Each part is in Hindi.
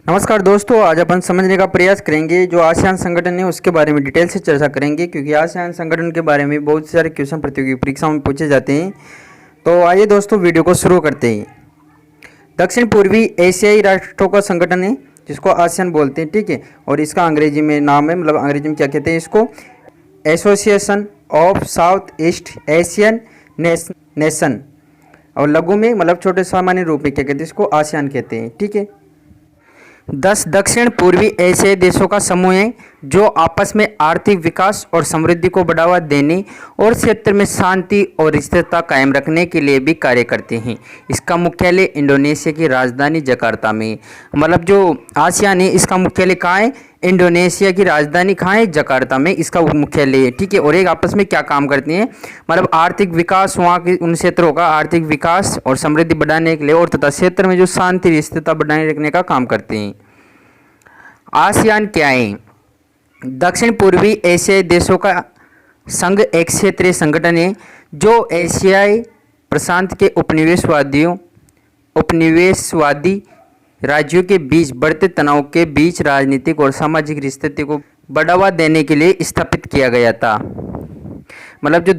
नमस्कार दोस्तों, आज अपन समझने का प्रयास करेंगे जो आसियान संगठन है उसके बारे में डिटेल से चर्चा करेंगे, क्योंकि आसियान संगठन के बारे में बहुत सारे क्वेश्चन प्रतियोगी परीक्षाओं में पूछे जाते हैं। तो आइए दोस्तों वीडियो को शुरू करते हैं। दक्षिण पूर्वी एशियाई राष्ट्रों का संगठन है जिसको आसियान बोलते हैं, ठीक है। और इसका अंग्रेजी में नाम है, मतलब अंग्रेजी में क्या कहते हैं इसको, association of south east Asian nation, और लघु में मतलब छोटे सामान्य रूप में क्या कहते हैं इसको, आसियान कहते हैं, ठीक है। 10 दक्षिण पूर्वी एशियाई देशों का समूह है जो आपस में आर्थिक विकास और समृद्धि को बढ़ावा देने और क्षेत्र में शांति और स्थिरता कायम रखने के लिए भी कार्य करते हैं। इसका मुख्यालय इंडोनेशिया की राजधानी जकार्ता में, मतलब जो आसियान है इसका मुख्यालय कहाँ है, इंडोनेशिया की राजधानी कहाँ है, जकार्ता में इसका मुख्यालय है, ठीक है। और एक आपस में क्या काम करते हैं, मतलब आर्थिक विकास, वहाँ के उन क्षेत्रों का आर्थिक विकास और समृद्धि बढ़ाने के लिए और तथा क्षेत्र में जो शांति स्थिरता बनाए रखने का काम करते हैं। आसियान क्या है? दक्षिण पूर्वी एशियाई देशों का संघ एक क्षेत्रीय संगठन है जो एशियाई प्रशांत के उपनिवेशवादी राज्यों के बीच बढ़ते तनाव के बीच राजनीतिक और सामाजिक स्थिति को बढ़ावा देने के लिए स्थापित किया गया था। मतलब जो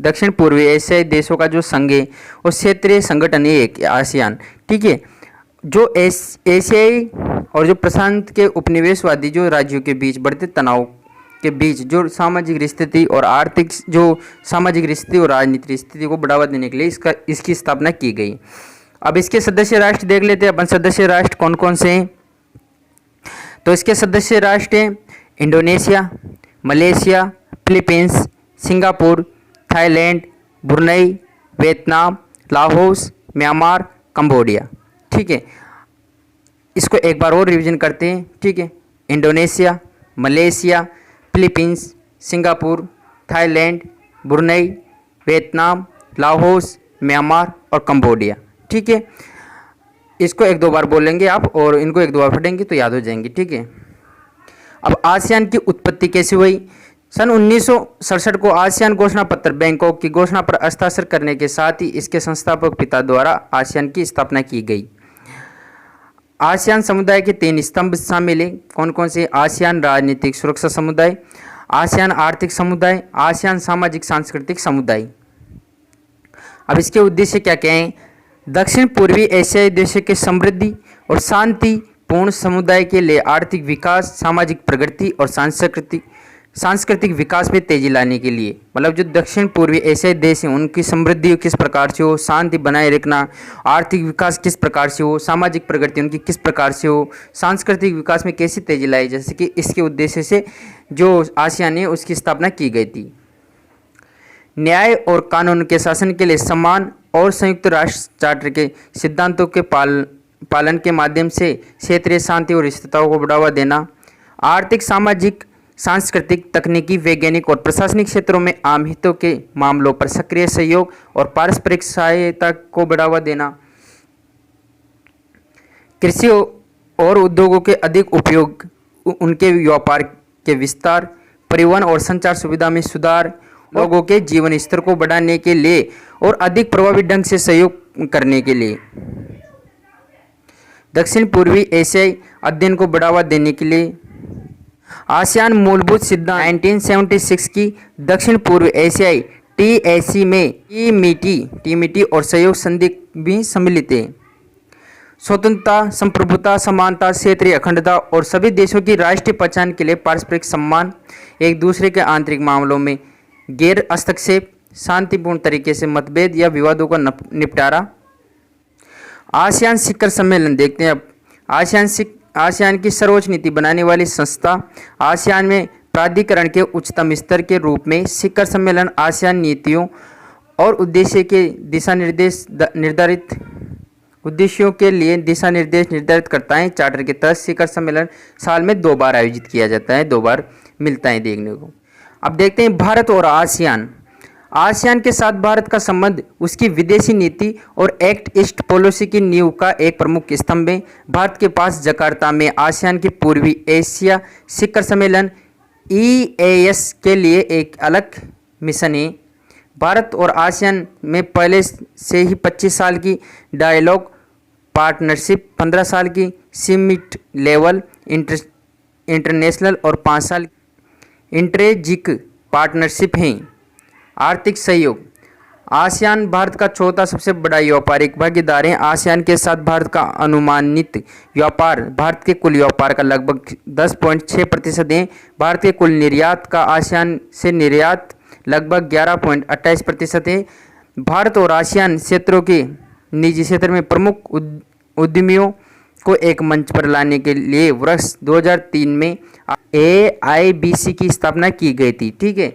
दक्षिण पूर्वी एशियाई देशों का जो संघ है वो क्षेत्रीय संगठन है एक आसियान, ठीक है। जो एशियाई और जो प्रशांत के उपनिवेशवादी जो राज्यों के बीच बढ़ते तनाव के बीच जो सामाजिक स्थिति और आर्थिक जो सामाजिक स्थिति और राजनीतिक स्थिति को बढ़ावा देने के लिए इसकी स्थापना की गई। अब इसके सदस्य राष्ट्र देख लेते हैं अपन, सदस्य राष्ट्र कौन कौन से हैं। तो इसके सदस्य राष्ट्र हैं Indonesia, Malaysia, Philippines, Singapore, Thailand, Brunei, Vietnam, Laos, Myanmar, Cambodia, ठीक है। इसको एक बार और रिवीजन करते हैं, ठीक है। Indonesia, Malaysia, Philippines, Singapore, Thailand, Brunei, Vietnam, Laos, Myanmar और कंबोडिया, ठीक है। इसको एक दो बार बोलेंगे आप और इनको एक दो बार पढ़ेंगे तो याद हो जाएंगे, ठीक है। अब आसियान की उत्पत्ति कैसे हुई? सन 1967 को आसियान घोषणा पत्र बैंकॉक की घोषणा पर हस्ताक्षर करने के साथ ही इसके संस्थापक पिता द्वारा आसियान की स्थापना की गई। आसियान समुदाय के 3 स्तंभ शामिल हैं। कौन कौन से? आसियान राजनीतिक सुरक्षा समुदाय, आसियान आर्थिक समुदाय, आसियान सामाजिक सांस्कृतिक समुदाय। अब इसके उद्देश्य क्या क्या हैं? दक्षिण पूर्वी एशियाई देशों के समृद्धि और शांतिपूर्ण समुदाय के लिए आर्थिक विकास, सामाजिक प्रगति और सांस्कृतिक विकास में तेजी लाने के लिए, मतलब जो दक्षिण पूर्वी एशियाई देश हैं उनकी समृद्धि किस प्रकार से हो, शांति बनाए रखना, आर्थिक विकास किस प्रकार से हो, सामाजिक प्रगति उनकी किस प्रकार से हो, सांस्कृतिक विकास में कैसी तेजी लाई, जैसे कि इसके उद्देश्य से जो आसियान है उसकी स्थापना की गई थी। न्याय और कानून के शासन के लिए सम्मान और संयुक्त राष्ट्र चार्टर के सिद्धांतों के पालन के माध्यम से क्षेत्रीय शांति और स्थिरता को बढ़ावा देना, आर्थिक, सामाजिक, सांस्कृतिक, तकनीकी, वैज्ञानिक और प्रशासनिक क्षेत्रों में आम हितों के मामलों पर सक्रिय सहयोग और पारस्परिक सहायता को बढ़ावा देना, कृषि और उद्योगों के अधिक उपयोग, उनके व्यापार के विस्तार, परिवहन और संचार सुविधा में सुधार, लोगों के जीवन स्तर को बढ़ाने के लिए और अधिक प्रभावी ढंग से सहयोग करने के लिए, दक्षिण पूर्वी एशियाई अध्ययन को बढ़ावा देने के लिए। आसियान मूलभूत सिद्धांत 1976 की दक्षिण पूर्व एशियाई TAC में टीमिटी और सहयोग संधि भी सम्मिलित है। स्वतंत्रता, संप्रभुता, समानता, क्षेत्रीय अखंडता और सभी देशों की राष्ट्रीय पहचान के लिए पारस्परिक सम्मान, एक दूसरे के आंतरिक मामलों में गैर हस्तक्षेप, शांतिपूर्ण तरीके से मतभेद या विवादों का निपटारा। आसियान शिखर सम्मेलन देखते हैं अब। आसियान की सर्वोच्च नीति बनाने वाली संस्था। आसियान में प्राधिकरण के उच्चतम स्तर के रूप में शिखर सम्मेलन आसियान नीतियों और उद्देश्यों के दिशा निर्देश निर्धारित करता है। चार्टर के तहत शिखर सम्मेलन साल में 2 बार आयोजित किया जाता है, 2 बार मिलता है देखने को। अब देखते हैं भारत और आसियान। आसियान के साथ भारत का संबंध उसकी विदेशी नीति और एक्ट ईस्ट पॉलिसी की नींव का एक प्रमुख स्तंभ है। भारत के पास जकार्ता में आसियान के पूर्वी एशिया शिखर सम्मेलन EAS के लिए एक अलग मिशन है। भारत और आसियान में पहले से ही 25 साल की डायलॉग पार्टनरशिप, 15 साल की सिमिट लेवल इंटरनेशनल और 5 साल इंट्रेजिक पार्टनरशिप हैं। आर्थिक सहयोग, आसियान भारत का चौथा सबसे बड़ा व्यापारिक भागीदार है। आसियान के साथ भारत का अनुमानित व्यापार भारत के कुल व्यापार का लगभग 10.6% है। भारत के कुल निर्यात का आसियान से निर्यात लगभग 11.28% है। भारत और आसियान क्षेत्रों के निजी क्षेत्र में प्रमुख उद्यमियों को एक मंच पर लाने के लिए वर्ष 2003 में AIBC की स्थापना की गई थी। ठीक है,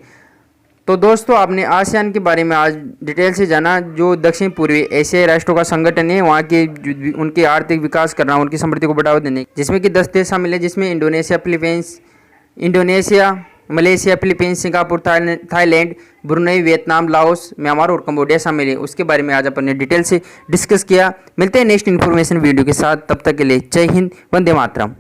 तो दोस्तों आपने आसियान के बारे में आज डिटेल से जाना, जो दक्षिण पूर्वी एशियाई राष्ट्रों का संगठन है, वहाँ के उनके आर्थिक विकास करना, उनकी समृद्धि को बढ़ावा देने, जिसमें कि 10 देश शामिल है, जिसमें Indonesia, Malaysia, Philippines, Singapore, Thailand, Brunei, Vietnam, Laos, Myanmar और कंबोडिया शामिल है। उसके बारे में आज अपन ने डिटेल से डिस्कस किया। मिलते हैं नेक्स्ट इन्फॉर्मेशन वीडियो के साथ, तब तक के लिए जय हिंद, वंदे मातरम।